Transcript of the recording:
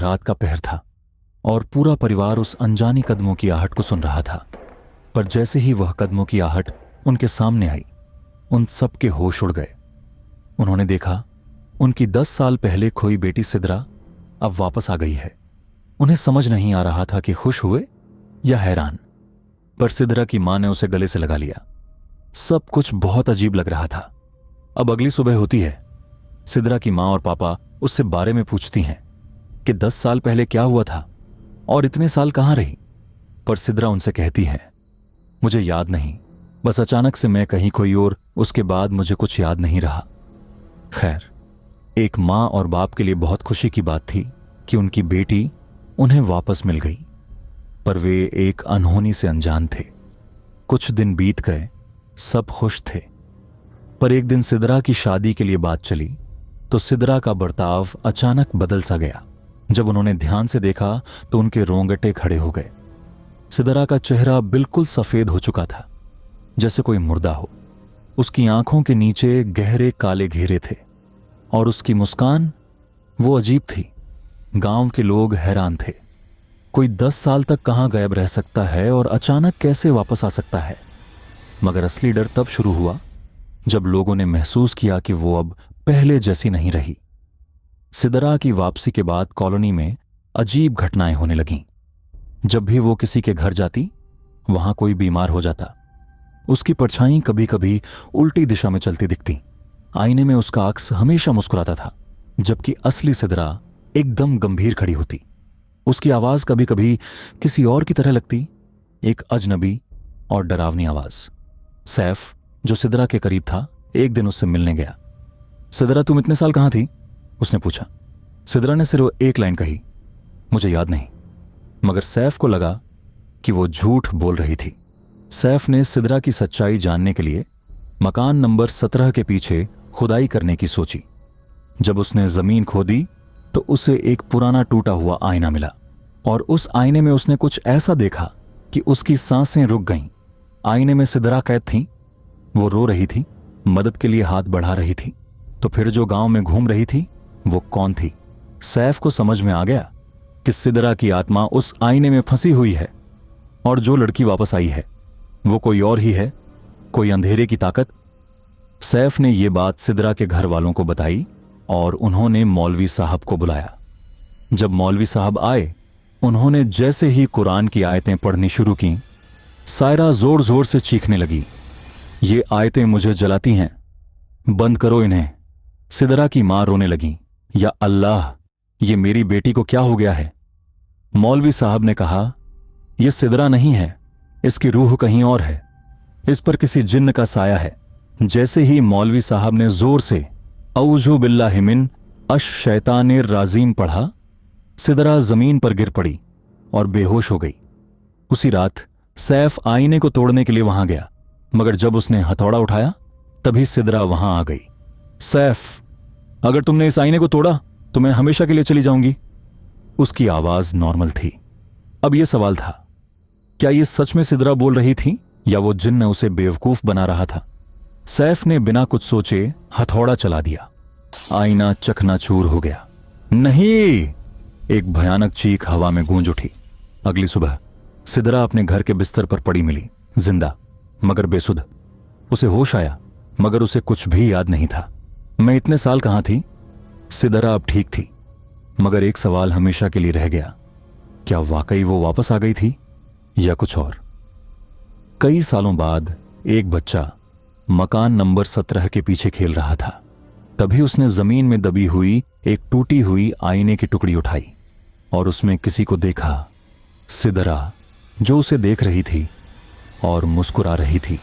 रात का पहर था और पूरा परिवार उस अनजानी कदमों की आहट को सुन रहा था। पर जैसे ही वह कदमों की आहट उनके सामने आई, उन सब के होश उड़ गए। उन्होंने देखा उनकी 10 साल पहले खोई बेटी सिदरा अब वापस आ गई है। उन्हें समझ नहीं आ रहा था कि खुश हुए या हैरान। पर सिदरा की मां ने उसे गले से लगा लिया। सब कुछ बहुत अजीब लग रहा था। अब अगली सुबह होती है। सिदरा की मां और पापा उससे बारे में पूछती हैं कि 10 साल पहले क्या हुआ था और इतने साल कहां रही। पर सिदरा उनसे कहती है, मुझे याद नहीं, बस अचानक से मैं कहीं खोई और उसके बाद मुझे कुछ याद नहीं रहा। खैर, एक मां और बाप के लिए बहुत खुशी की बात थी कि उनकी बेटी उन्हें वापस मिल गई। पर वे एक अनहोनी से अनजान थे। कुछ दिन बीत गए, सब खुश थे। पर एक दिन सिदरा की शादी के लिए बात चली तो सिदरा का बर्ताव अचानक बदल सा गया। जब उन्होंने ध्यान से देखा तो उनके रोंगटे खड़े हो गए। सिदरा का चेहरा बिल्कुल सफेद हो चुका था, जैसे कोई मुर्दा हो। उसकी आंखों के नीचे गहरे काले घेरे थे और उसकी मुस्कान वो अजीब थी। गांव के लोग हैरान थे। कोई 10 साल तक कहां गायब रह सकता है और अचानक कैसे वापस आ सकता है। मगर असली डर तब शुरू हुआ जब लोगों ने महसूस किया कि वो अब पहले जैसी नहीं रही। सिदरा की वापसी के बाद कॉलोनी में अजीब घटनाएं होने लगीं। जब भी वो किसी के घर जाती, वहां कोई बीमार हो जाता। उसकी परछाई कभी कभी उल्टी दिशा में चलती दिखती। आईने में उसका अक्स हमेशा मुस्कुराता था, जबकि असली सिदरा एकदम गंभीर खड़ी होती। उसकी आवाज कभी कभी किसी और की तरह लगती, एक अजनबी और डरावनी आवाज। सैफ, जो सिदरा के करीब था, एक दिन उससे मिलने गया। सिदरा, तुम इतने साल कहां थी? उसने पूछा। सिदरा ने सिर्फ एक लाइन कही, मुझे याद नहीं। मगर सैफ को लगा कि वो झूठ बोल रही थी। सैफ ने सिदरा की सच्चाई जानने के लिए मकान नंबर 17 के पीछे खुदाई करने की सोची। जब उसने जमीन खोदी तो उसे एक पुराना टूटा हुआ आईना मिला और उस आईने में उसने कुछ ऐसा देखा कि उसकी सांसें रुक गईं। आईने में सिदरा कैद थी। वो रो रही थी, मदद के लिए हाथ बढ़ा रही थी। तो फिर जो गांव में घूम रही थी वो कौन थी? सैफ को समझ में आ गया कि सिदरा की आत्मा उस आईने में फंसी हुई है और जो लड़की वापस आई है वो कोई और ही है, कोई अंधेरे की ताकत। सैफ ने ये बात सिदरा के घर वालों को बताई और उन्होंने मौलवी साहब को बुलाया। जब मौलवी साहब आए, उन्होंने जैसे ही कुरान की आयतें पढ़नी शुरू की, सायरा जोर जोर से चीखने लगी, ये आयतें मुझे जलाती हैं, बंद करो इन्हें। सिदरा की मां रोने लगी, या अल्लाह, ये मेरी बेटी को क्या हो गया है? मौलवी साहब ने कहा, यह सिदरा नहीं है, इसकी रूह कहीं और है, इस पर किसी जिन्न का साया है। जैसे ही मौलवी साहब ने जोर से औजू बिल्लाहि मिन अश-शैतानिर राजीम पढ़ा, सिदरा जमीन पर गिर पड़ी और बेहोश हो गई। उसी रात सैफ आईने को तोड़ने के लिए वहां गया, मगर जब उसने हथौड़ा उठाया तभी सिदरा वहां आ गई। सैफ, अगर तुमने इस आईने को तोड़ा तो मैं हमेशा के लिए चली जाऊंगी। उसकी आवाज नॉर्मल थी। अब यह सवाल था, क्या यह सच में सिदरा बोल रही थी या वो जिन्न उसे बेवकूफ बना रहा था? सैफ ने बिना कुछ सोचे हथौड़ा चला दिया। आईना चकनाचूर हो गया। नहीं! एक भयानक चीख हवा में गूंज उठी। अगली सुबह सिदरा अपने घर के बिस्तर पर पड़ी मिली, जिंदा मगर बेसुध। उसे होश आया मगर उसे कुछ भी याद नहीं था। मैं इतने साल कहां थी? सिदरा अब ठीक थी, मगर एक सवाल हमेशा के लिए रह गया, क्या वाकई वो वापस आ गई थी या कुछ और? कई सालों बाद एक बच्चा मकान नंबर 17 के पीछे खेल रहा था। तभी उसने जमीन में दबी हुई एक टूटी हुई आईने की टुकड़ी उठाई और उसमें किसी को देखा, सिदरा, जो उसे देख रही थी और मुस्कुरा रही थी।